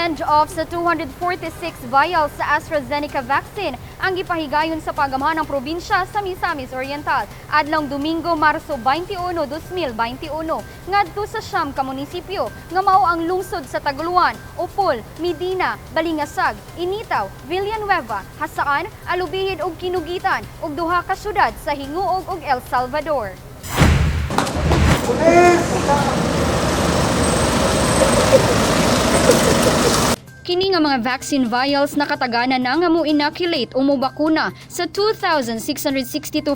Send-off sa 246 vials sa AstraZeneca vaccine ang gipahigayon sa pagamahan ng probinsya sa Misamis Oriental. Adlong Domingo, Marso 21, 2021, ngadto sa siyam ka munisipyo nga mao ang lungsod sa Taguluan, Upol, Medina, Balingasag, Initaw, Villanueva, Hasaan, Alubihid ug Kinugitan ug duha ka syudad sa Hinguog ug El Salvador. Kini nga mga vaccine vials nakataganan na nga mo-inoculate o mo-bakuna sa 2,662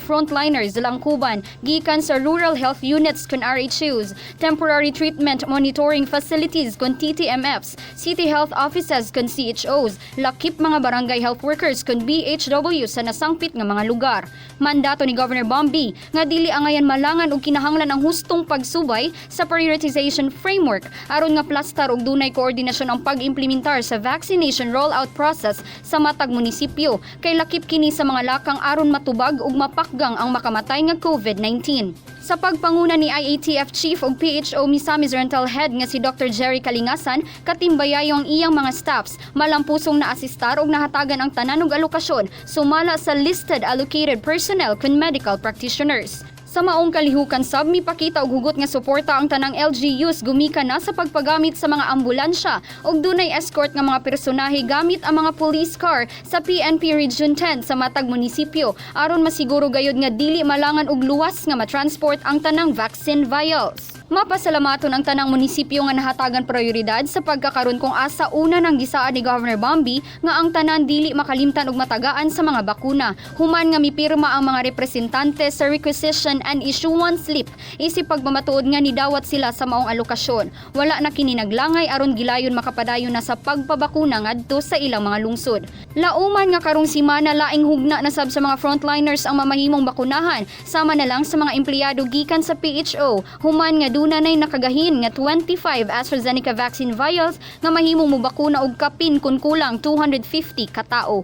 frontliners lang Kuban gikan sa rural health units kon RHUs, temporary treatment monitoring facilities kon TTMFs, city health offices kon CHOs, lakip mga barangay health workers kon BHW sa nasangpit nga mga lugar. Mandato ni Governor Bombi nga dili angayan malangan og kinahanglan ang hustong pagsubay sa prioritization framework aron nga plastar og dunay koordinasyon ang pag-implementar sa vaccination rollout process sa matag munisipyo kay lakip kini sa mga lakang aron matubag ug mapakgang ang makamatay nga COVID-19. Sa pagpanguna ni IATF Chief ug PHO Misamis Oriental Head nga si Dr. Jerry Kalingasan, katimbayayo ang iyang mga staffs, malampusong naasistar ug nahatagan ang tanan ug alokasyon sumala sa listed allocated personnel kun medical practitioners. Sa maong kalihukan sab mipakita og hugot nga suporta ang tanang LGUs gumikan na sa pagpagamit sa mga ambulansya ug dunay escort nga mga personahe gamit ang mga police car sa PNP Region 10 sa matag munisipyo aron masiguro gayud nga dili malangan og luwas nga matransport ang tanang vaccine vials. Mapasalamaton ang tanang munisipyo nga nahatagan prioridad sa pagkakaron kung asa una nang gisaad ni Governor Bombi nga ang tanan dili makalimtan og matagaan sa mga bakuna. Human nga mipirma ang mga representante sa requisition and issuance slip isip pagmamatuod nga nidawat sila sa maong alokasyon. Wala na kini naglangay aron gilayon makapadayon na sa pagpabakuna ngadto sa ilang mga lungsod. Lauman nga karong simana laing hugna na sab sa mga frontliners ang mamahimong bakunahan sama na lang sa mga empleyado gikan sa PHO. Human nga dunay nakagahin nga 25 AstraZeneca vaccine vials nga mahimong mobakuna og kapin kun kulang 250 ka tawo.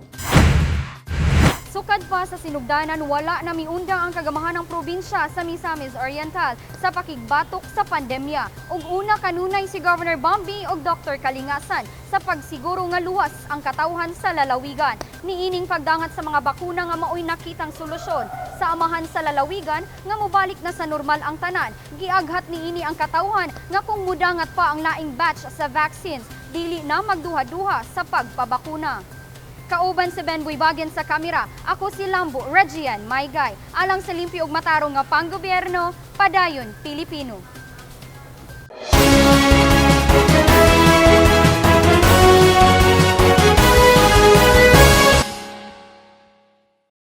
Sukad pa sa sinugdanan, wala na miundang ang kagamahan ng probinsya sa Misamis Oriental sa pakigbatok sa pandemya. Ug una kanunay si Governor Bombi ug Dr. Kalingasan sa pagsiguro nga luwas ang katawhan sa lalawigan. Niining pagdangat sa mga bakuna nga maoy nakitang solusyon sa amahan sa lalawigan nga mobalik na sa normal ang tanan. Giaghat niini ang katawhan nga kung mudangat pa ang laing batch sa vaccines, dili na magduha-duha sa pagpabakuna. Kauban si Ben Buibagen sa kamera, ako si Lambo Regian Maygay. Alang sa limpyo ug matarong nga panggobyerno, padayon Pilipino.